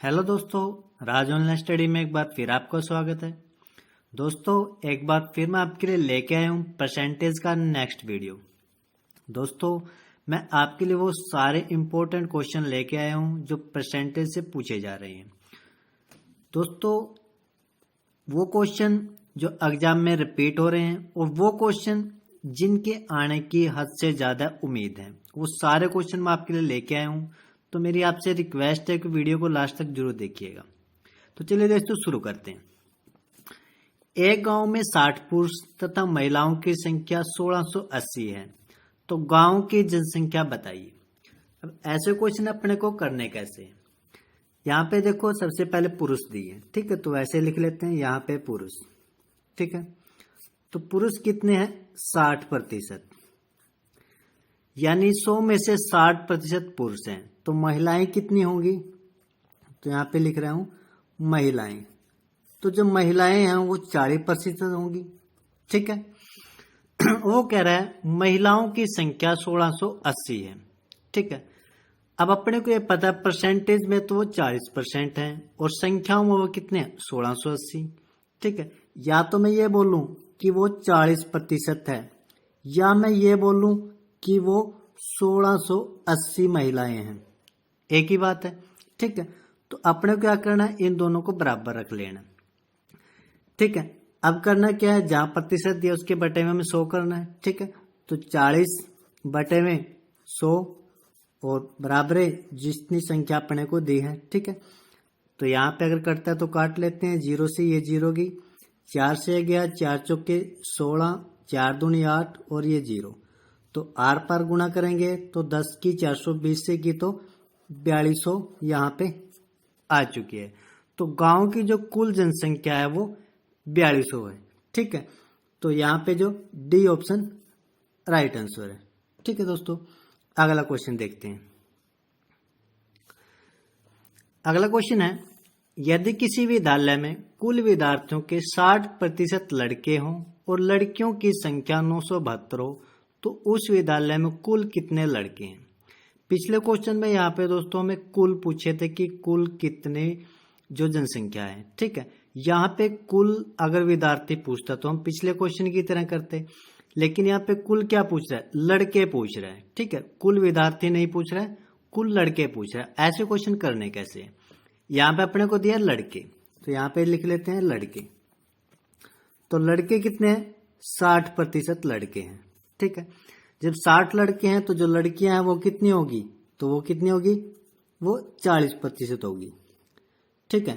Hello दोस्तों, राज online study में एक बार फिर आपका स्वागत है। दोस्तों, एक बार फिर मैं आपके लिए लेके आया हूँ परसेंटेज का नेक्स्ट वीडियो। दोस्तों, मैं आपके लिए वो सारे इम्पोर्टेंट क्वेश्चन लेके आया हूँ जो परसेंटेज से पूछे जा रहे हैं। दोस्तों, वो क्वेश्चन जो एग्जाम में रिपीट हो रहे हैं और वो क्वेश्चन जिनके आने की हद से ज़्यादा उम्मीद है, वो सारे क्वेश्चन मैं आपके लिए लेके आया हूँ। तो मेरी आपसे रिक्वेस्ट है कि वीडियो को लास्ट तक जरूर देखिएगा। तो चलिए दोस्तों शुरू करते हैं। एक गांव में 60 पुरुष तथा महिलाओं की संख्या 1680 है, तो गांव की जनसंख्या बताइए। अब ऐसे क्वेश्चन अपने को करने कैसे हैं? यहाँ पे देखो, सबसे पहले पुरुष दिए, ठीक है, तो वैसे लिख लेते हैं यहाँ पे पुरुष, ठीक है। तो पुरुष कितने हैं? 60%, यानी 100 में से 60% पुरुष हैं। तो महिलाएं कितनी होंगी? तो यहाँ पे लिख रहा हूं महिलाएं। तो जो महिलाएं हैं वो 40% होंगी, ठीक है। वो कह रहा है महिलाओं की संख्या 1680 है, ठीक है। अब अपने को ये पता है परसेंटेज में तो वो 40% है और संख्याओं में वो कितने हैं? 1680, ठीक है। या तो मैं ये बोलूं कि वो 40% है, या मैं ये बोलूं कि वो 1680 महिलाएं हैं। एक ही बात है, ठीक है। तो अपने को क्या करना है? इन दोनों को बराबर रख लेना, ठीक है। अब करना क्या है? जहां प्रतिशत दिया उसके बटे में हमें 100 करना है, ठीक है। तो 40 बटे में 100 और बराबर है जितनी संख्या अपने को दी है, ठीक है। तो यहाँ पे अगर कटता है तो काट लेते हैं। 0 से ये 0 की, 4 से गया 4 चौके 16, 4 दूनी 8 और ये 0। तो आर पार गुणा करेंगे तो 10 की 420 से की तो 4200 यहाँ पे आ चुकी है। तो गांव की जो कुल जनसंख्या है वो 4200 है, ठीक है। तो यहाँ पे जो डी ऑप्शन राइट आंसर है, ठीक है। दोस्तों, अगला क्वेश्चन देखते हैं। अगला क्वेश्चन है, यदि किसी विद्यालय में कुल विद्यार्थियों के 60% लड़के हों और लड़कियों की संख्या 972 हो, तो उस विद्यालय में कुल कितने लड़के हैं? पिछले क्वेश्चन में यहाँ पे दोस्तों हमें कुल पूछे थे कि कुल कितने जो जनसंख्या है, ठीक है। यहाँ पे कुल अगर विद्यार्थी पूछता तो हम पिछले क्वेश्चन की तरह करते, लेकिन यहाँ पे कुल क्या पूछ रहा है? लड़के पूछ रहा है, ठीक है। कुल विद्यार्थी नहीं पूछ रहा है, कुल लड़के पूछ रहा है। ऐसे क्वेश्चन करने कैसे? यहाँ पे अपने को दिया लड़के, तो यहाँ पे लिख लेते हैं लड़के। तो लड़के कितने हैं? 60% लड़के हैं, ठीक है। जब 60 लड़के हैं तो जो लड़कियां हैं वो कितनी होगी? तो वो कितनी होगी? वो 40% होगी, ठीक है।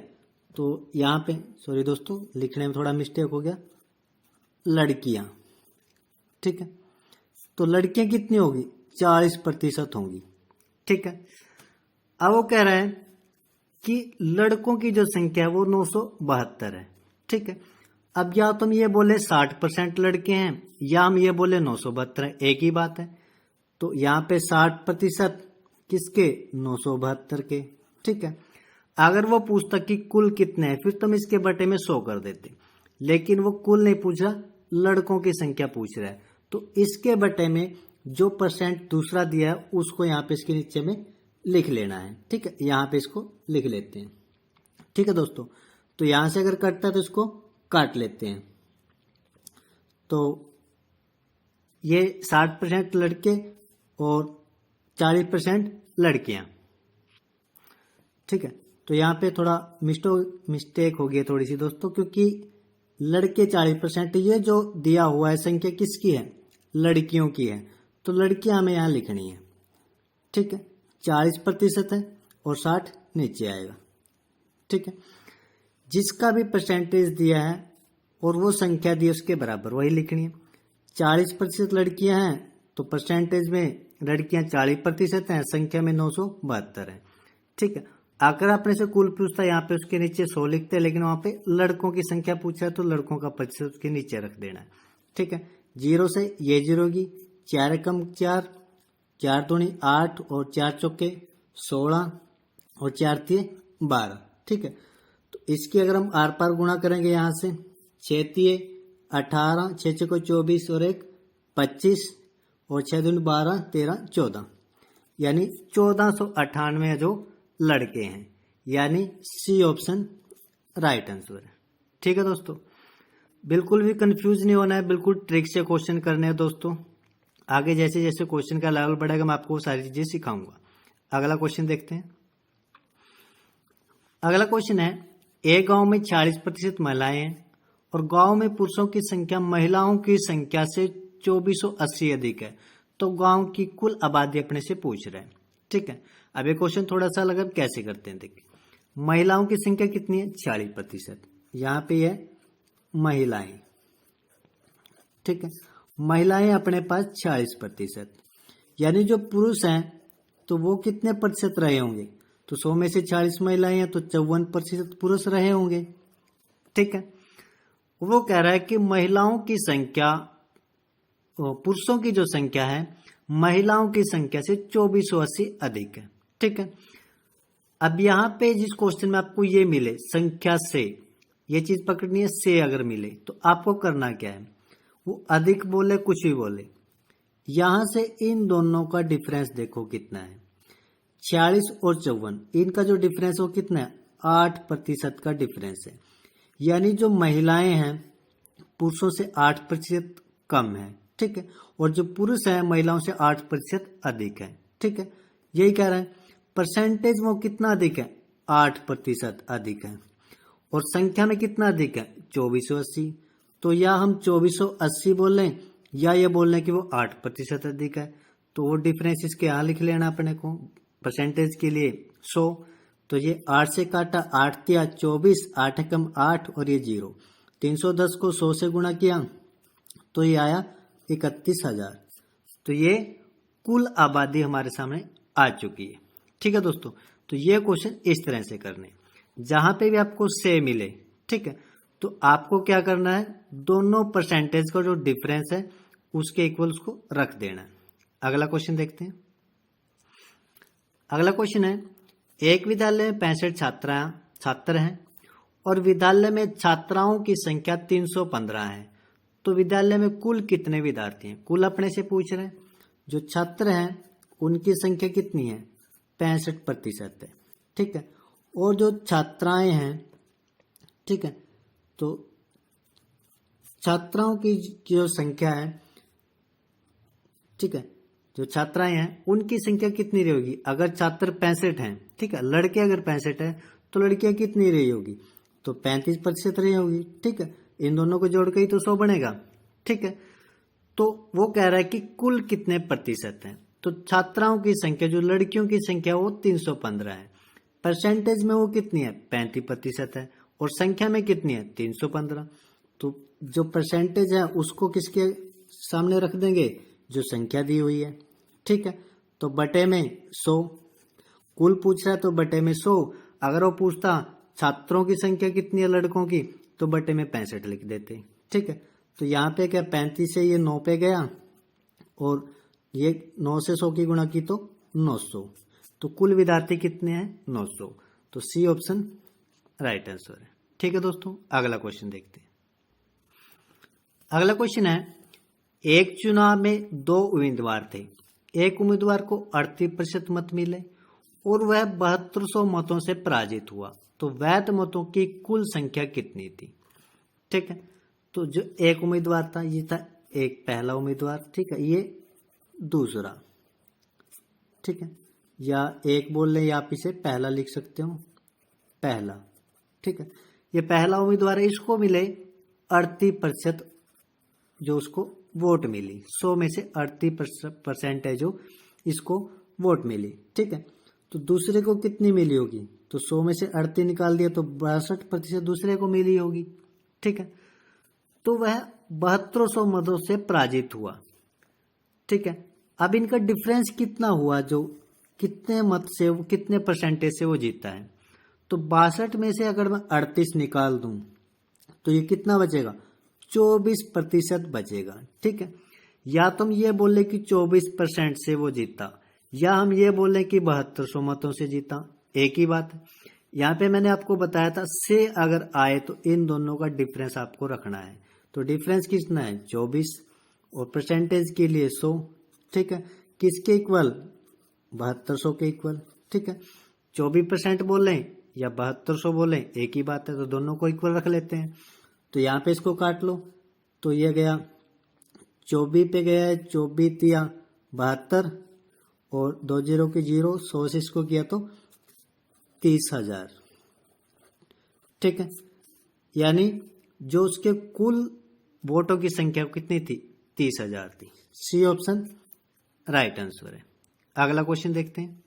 तो यहाँ पे सॉरी दोस्तों, लिखने में थोड़ा मिस्टेक हो गया, लड़कियां, ठीक है। तो लड़कियां कितनी होगी? 40% होंगी, ठीक है। अब वो कह रहा है कि लड़कों की जो संख्या है वो 972 है, ठीक है। अब या तो हम ये बोले 60% लड़के हैं, या हम ये बोले 972 है, एक ही बात है। तो यहाँ पे 60% किसके? 972 के, ठीक है। अगर वो पूछता कि कुल कितने हैं, फिर तो हम इसके बटे में 100 कर देते, लेकिन वो कुल नहीं पूछ रहा, लड़कों की संख्या पूछ रहा है। तो इसके बटे में जो परसेंट दूसरा दिया है उसको यहाँ पे इसके नीचे में लिख लेना है, ठीक है। यहाँ पे इसको लिख लेते हैं, ठीक है दोस्तों। तो यहां से अगर कटता है तो इसको काट लेते हैं। तो ये 60% लड़के और 40% लड़कियां, ठीक है। तो यहाँ पे थोड़ा मिस्टेक हो गई थोड़ी सी दोस्तों, क्योंकि लड़के 40%, ये जो दिया हुआ है संख्या किसकी है? लड़कियों की है। तो लड़कियां हमें यहाँ लिखनी है, ठीक है। 40% है और 60 नीचे आएगा, ठीक है। जिसका भी परसेंटेज दिया है और वो संख्या दी उसके बराबर वही लिखनी है। 40% लड़कियां हैं तो परसेंटेज में लड़कियां 40% हैं, संख्या में 972 है, ठीक है। अगर आपने से कुल पूछता यहाँ पे उसके नीचे 100 लिखते हैं, लेकिन वहां पे लड़कों की संख्या पूछा है तो लड़कों का प्रतिशत उसके नीचे रख देना है, ठीक है। 0 से ये 0 की, 4 एकम 4, 4 दूनी 8 और 4 चौके 16 और 4 तिये 12, ठीक है। तो इसकी अगर हम आर पार गुणा करेंगे यहाँ से, 6 तिये 18, 6 चौके 24 और 1 25 और 6 दूनी 12, 13, 14, यानी 1498 जो लड़के हैं। यानी सी ऑप्शन राइट आंसर है। ठीक है दोस्तों, बिल्कुल भी कंफ्यूज नहीं होना है, बिल्कुल ट्रिक से क्वेश्चन करने हैं दोस्तों। आगे जैसे जैसे क्वेश्चन का लेवल बढ़ेगा मैं आपको सारी चीजें सिखाऊंगा। अगला क्वेश्चन देखते हैं। अगला क्वेश्चन है, एक गांव में 40% महिलाएं हैं और गांव में पुरुषों की संख्या महिलाओं की संख्या से 2480 अधिक है, तो गांव की कुल आबादी अपने से पूछ रहे हैं। ठीक है, अब ये क्वेश्चन थोड़ा सा अलग, कैसे करते हैं देखिए। महिलाओं की संख्या कितनी है? 40%। यहाँ पे है महिलाएं। ठीक है, महिलाएं अपने पास 40%, यानी जो पुरुष हैं तो वो कितने प्रतिशत रहे होंगे? तो 100 में से 40 महिलाएं हैं तो 54% पुरुष रहे होंगे। ठीक है, वो कह रहा है कि महिलाओं की संख्या, पुरुषों की जो संख्या है महिलाओं की संख्या से 2480 अधिक है। ठीक है, अब यहां पे जिस क्वेश्चन में आपको ये मिले संख्या से, ये चीज पकड़नी है, से अगर मिले तो आपको करना क्या है, वो अधिक बोले कुछ भी बोले, यहां से इन दोनों का डिफरेंस देखो कितना है। 46 और 54, इनका जो डिफरेंस वो कितना है? 8% का डिफरेंस है। यानी जो महिलाएं हैं पुरुषों से 8% कम है। ठीक है, और जो पुरुष है महिलाओं से 8% अधिक है। ठीक है, यही कह रहा है। परसेंटेज वो कितना अधिक है? 8% अधिक है। और संख्या में कितना अधिक है? 2480। तो या हम 2480 बोल लें या ये बोल लें कि वो 8% अधिक है। तो वो डिफरेंस इसके यहाँ लिख लेना अपने को परसेंटेज के लिए 100। तो ये 8 से काटा, 8 तिया 24, 8 एकम 8 और ये 0। 310 को 100 से गुणा किया तो ये आया 31,000। तो ये कुल आबादी हमारे सामने आ चुकी है। ठीक है दोस्तों, तो ये क्वेश्चन इस तरह से करने, जहां पे भी आपको से मिले, ठीक है, तो आपको क्या करना है, दोनों परसेंटेज का जो डिफरेंस है उसके इक्वल उसको रख देना है। अगला क्वेश्चन देखते हैं। अगला क्वेश्चन है, एक विद्यालय में 65 छात्र हैं और विद्यालय में छात्राओं की संख्या 315 है, तो विद्यालय में कुल कितने विद्यार्थी हैं? कुल अपने से पूछ रहे हैं। जो छात्र हैं उनकी संख्या कितनी है? 65% है। ठीक है, और जो छात्राएं हैं, ठीक है, तो छात्राओं की जो संख्या है, ठीक है, जो छात्राएं हैं उनकी संख्या कितनी रही होगी? अगर छात्र 65 हैं, ठीक है, लड़के अगर 65 है तो लड़कियां कितनी रही होगी? तो 35% रही होगी। ठीक है, इन दोनों को जोड़ के ही तो 100 बनेगा। ठीक है, तो वो कह रहा है कि कुल कितने प्रतिशत हैं? तो छात्राओं की संख्या, जो लड़कियों की संख्या वो 315 है, परसेंटेज में वो कितनी है? 35% है, और संख्या में कितनी है? 315। तो जो परसेंटेज है उसको किसके सामने रख देंगे? जो संख्या दी हुई है। ठीक है, तो बटे में 100, कुल पूछ रहा है तो बटे में 100। अगर वो पूछता छात्रों की संख्या कितनी है लड़कों की, तो बटे में 65 लिख देते। ठीक है, तो यहाँ पे क्या 35 से ये 9 पे गया और ये 9 से 100 की गुणा की तो 900। तो कुल विद्यार्थी कितने हैं? 900। तो सी ऑप्शन राइट आंसर है। ठीक है दोस्तों, अगला क्वेश्चन देखते हैं। अगला क्वेश्चन है, एक चुनाव में 2 उम्मीदवार थे। एक उम्मीदवार को 38% मत मिले और वह 7200 मतों से पराजित हुआ, तो वैध मतों की कुल संख्या कितनी थी? ठीक है, तो जो एक उम्मीदवार था ये था एक पहला उम्मीदवार। ठीक है, ये दूसरा। ठीक है, या एक बोल लें या आप इसे पहला लिख सकते हो, पहला। ठीक है, ये पहला उम्मीदवार है, इसको मिले 38% जो उसको वोट मिली। 100 में से 38% है जो इसको वोट मिली। ठीक है, तो दूसरे को कितनी मिली होगी? तो 100 में से 38 निकाल दिया तो 62% दूसरे को मिली होगी। ठीक है, तो वह 7200 मतों से पराजित हुआ। ठीक है, अब इनका डिफरेंस कितना हुआ, जो कितने मत से, कितने परसेंटेज से वो जीता है? तो 62 में से अगर मैं 38 निकाल दूं तो ये कितना बचेगा? 24% बचेगा। ठीक है, या तुम ये बोले कि 24% से वो जीता, या हम ये बोले कि 7200 मतों से जीता, एक ही बात है। यहाँ पे मैंने आपको बताया था से अगर आए तो इन दोनों का डिफरेंस आपको रखना है। तो डिफरेंस कितना है? 24, और परसेंटेज के लिए 100। ठीक है, किसके इक्वल? 7200 के इक्वल। ठीक है, 24% बोल लें या 7200 बोलें, एक ही बात है, तो दोनों को इक्वल रख लेते हैं। तो यहाँ पे इसको काट लो, तो ये गया 24 पे गया है, 24 या 72 और 2 जीरो की 0, 100 से इसको किया तो 30,000। ठीक है, यानी जो उसके कुल वोटों की संख्या कितनी थी, 30,000 थी। सी ऑप्शन राइट आंसर है। अगला क्वेश्चन देखते हैं।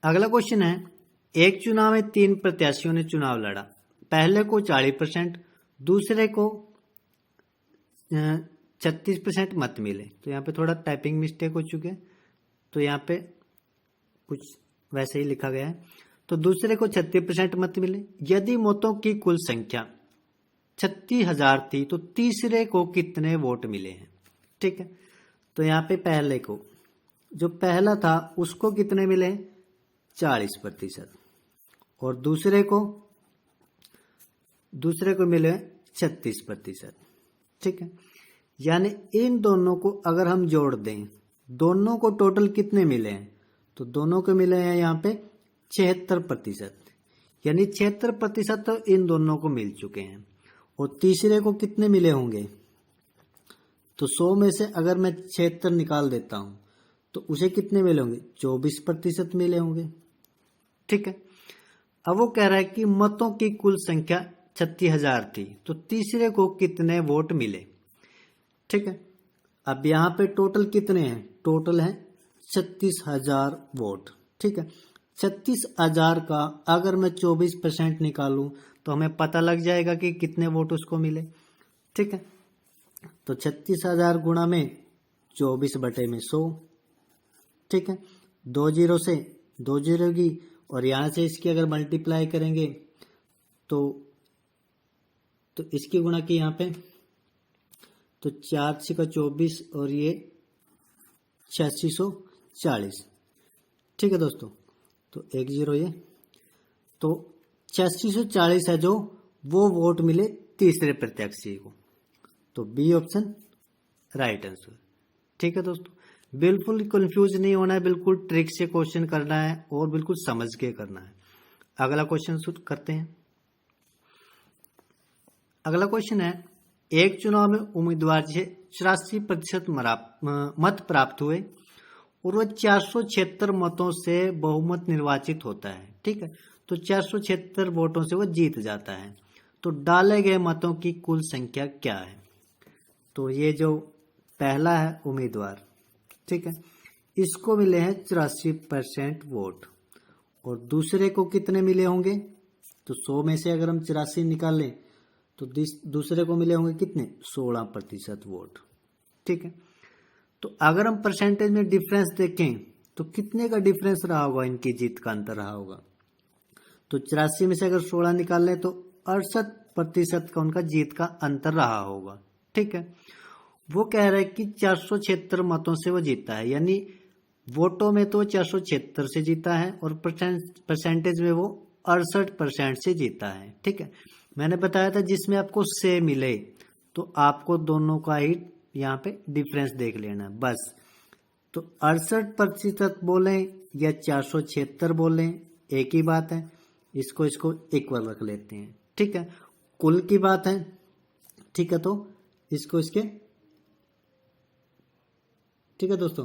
अगला क्वेश्चन है, एक चुनाव में 3 प्रत्याशियों ने चुनाव लड़ा। पहले को 40%, दूसरे को 36% मत मिले। तो यहाँ पे थोड़ा टाइपिंग मिस्टेक हो चुके हैं, तो यहाँ पे कुछ वैसे ही लिखा गया है। तो दूसरे को 36% मत मिले। यदि मतों की कुल संख्या 36,000 थी तो तीसरे को कितने वोट मिले हैं। ठीक है, तो यहाँ पे पहले को, जो पहला था उसको कितने मिले, 40%, और दूसरे को मिले 36%। ठीक है, यानी इन दोनों को अगर हम जोड़ दें, दोनों को टोटल कितने मिले हैं, तो दोनों को मिले हैं यहाँ पे 76%, यानी 76% तो इन दोनों को मिल चुके हैं। और तीसरे को कितने मिले होंगे, तो 100 में से अगर मैं 76 निकाल देता हूं तो उसे कितने मिले होंगे, 24% मिले होंगे। ठीक है, अब वो कह रहा है कि मतों की कुल संख्या 36,000 थी तो तीसरे को कितने वोट मिले। ठीक है, अब यहाँ पे टोटल कितने हैं, टोटल है 36,000 वोट। ठीक है, 36,000 का अगर मैं 24% निकालूं तो हमें पता लग जाएगा कि कितने वोट उसको मिले। ठीक है, तो 36,000 गुणा में 24/100। ठीक है, 2 जीरो से 2 जीरो की, और यहां से इसकी अगर मल्टीप्लाई करेंगे तो इसकी गुणा की यहाँ पे, तो 4 से का 24 और ये 8640। ठीक है दोस्तों, तो 1 जीरो ये, तो 8640 है जो वो वोट मिले तीसरे प्रत्याशी को। तो बी ऑप्शन राइट आंसर। ठीक है दोस्तों, बिल्कुल कंफ्यूज नहीं होना है, बिल्कुल ट्रिक से क्वेश्चन करना है और बिल्कुल समझ के करना है। अगला क्वेश्चन करते हैं। अगला क्वेश्चन है, एक चुनाव में उम्मीदवार से 84% मत प्राप्त हुए और वह 476 मतों से बहुमत निर्वाचित होता है। ठीक है, तो 476 वोटों से वह जीत जाता है। तो डाले गए मतों की कुल संख्या क्या है। तो ये जो पहला है उम्मीदवार, ठीक है, इसको मिले हैं 84% वोट, और दूसरे को कितने मिले होंगे, तो 100 में से अगर हम 84 निकालें तो दूसरे को मिले होंगे कितने, 16% वोट। ठीक है, तो अगर हम परसेंटेज में डिफरेंस देखें तो कितने का डिफरेंस रहा होगा, इनकी जीत का अंतर रहा होगा। तो 84 में से अगर 16 निकाल लें तो 68% का उनका जीत का अंतर रहा होगा। ठीक है, वो कह रहे हैं कि 476 मतों से वो जीता है, यानी वोटों में तो 476 से जीता है और परसेंटेज में वो 68% से जीता है। ठीक है, मैंने बताया था जिसमें आपको से मिले तो आपको दोनों का ही यहाँ पे डिफरेंस देख लेना है बस। तो 68% बोलें या 476 बोलें, एक ही बात है, इसको इक्वल रख लेते हैं। ठीक है, कुल की बात है। ठीक है, तो इसको इसके, ठीक है दोस्तों,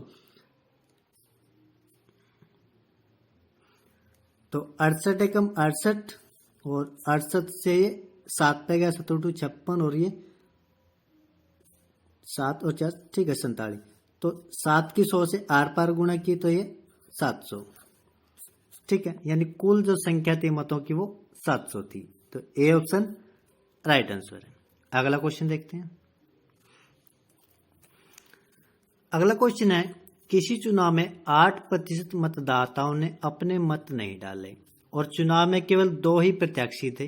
तो 68 एकम 68 और 68 से ये 7 पे गया, 7 2 56, और ये 7 और 4, ठीक है 47। तो 7 की 100 से आर पार गुणा की तो ये 700। ठीक है, यानी कुल जो संख्या थी मतों की वो 700 थी। तो ए ऑप्शन राइट आंसर है। अगला क्वेश्चन देखते हैं। अगला क्वेश्चन है, किसी चुनाव में 8% मतदाताओं ने अपने मत नहीं डाले और चुनाव में केवल 2 ही प्रत्याशी थे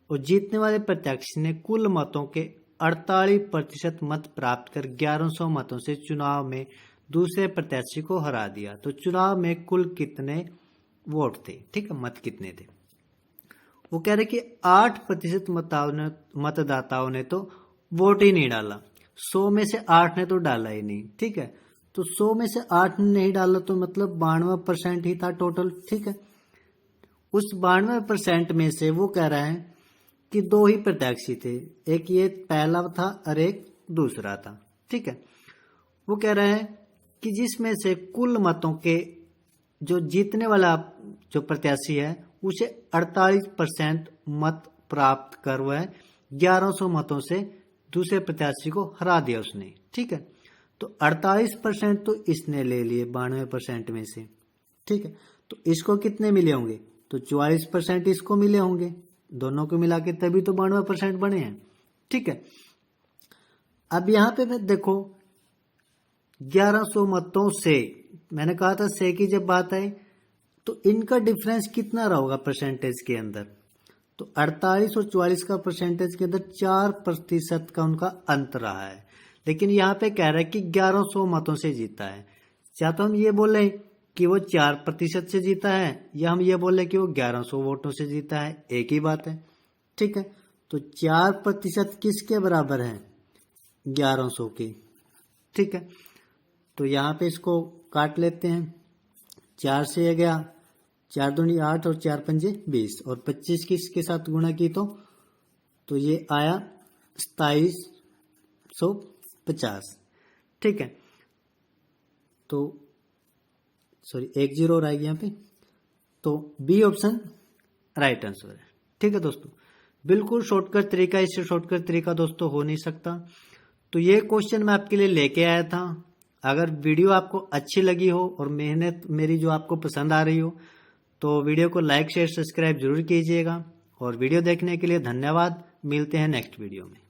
और जीतने वाले प्रत्याशी ने कुल मतों के 48% मत प्राप्त कर 1100 मतों से चुनाव में दूसरे प्रत्याशी को हरा दिया। तो चुनाव में कुल कितने वोट थे, ठीक है, मत कितने थे। वो कह रहे कि 8% मतदाताओं ने तो वोट ही नहीं डाला, 100 में से 8 ने तो डाला ही नहीं। ठीक है, तो 100 में से 8 नहीं डाला तो मतलब 92% ही था टोटल। ठीक है, उस 92% में से वो कह रहा है कि 2 ही प्रत्याशी थे, एक ये पहला था और एक दूसरा था। ठीक है, वो कह रहा है कि जिसमें से कुल मतों के जो जीतने वाला जो प्रत्याशी है उसे 48% मत प्राप्त कर वह 1100 मतों से दूसरे प्रत्याशी को हरा दिया उसने। ठीक है, तो 48% तो इसने ले लिए 92% में से। ठीक है, तो इसको कितने मिले होंगे, तो 44% इसको मिले होंगे, दोनों को मिला के तभी तो 92% बने हैं। ठीक है, अब यहां पे मैं देखो 1100 मतों से, मैंने कहा था से की जब बात आई तो इनका डिफरेंस कितना रहा होगा परसेंटेज के अंदर, तो 48 और 44 का परसेंटेज के अंदर 4% का उनका अंतर रहा है। लेकिन यहाँ पे कह रहा है कि 1100 मतों से जीता है। या तो हम ये बोले कि वो 4% से जीता है, या हम ये बोले कि वो 1100 वोटों से जीता है, एक ही बात है। ठीक है, तो 4% किसके बराबर है, 1100 के। ठीक है, तो यहाँ पे इसको काट लेते हैं, 4 से ये गया, 4 दूनी 8 और 4 पंजे 20 और 25 किसके साथ गुणा की तो ये आया 2750। ठीक है, तो सॉरी 1 0 और आएगी यहाँ पे, तो बी ऑप्शन राइट आंसर है। ठीक है दोस्तों, बिल्कुल शॉर्टकट तरीका, इससे शॉर्टकट तरीका दोस्तों हो नहीं सकता। तो ये क्वेश्चन मैं आपके लिए लेके आया था। अगर वीडियो आपको अच्छी लगी हो और मेहनत मेरी जो आपको पसंद आ रही हो तो वीडियो को लाइक शेयर सब्सक्राइब जरूर कीजिएगा। और वीडियो देखने के लिए धन्यवाद। मिलते हैं नेक्स्ट वीडियो में।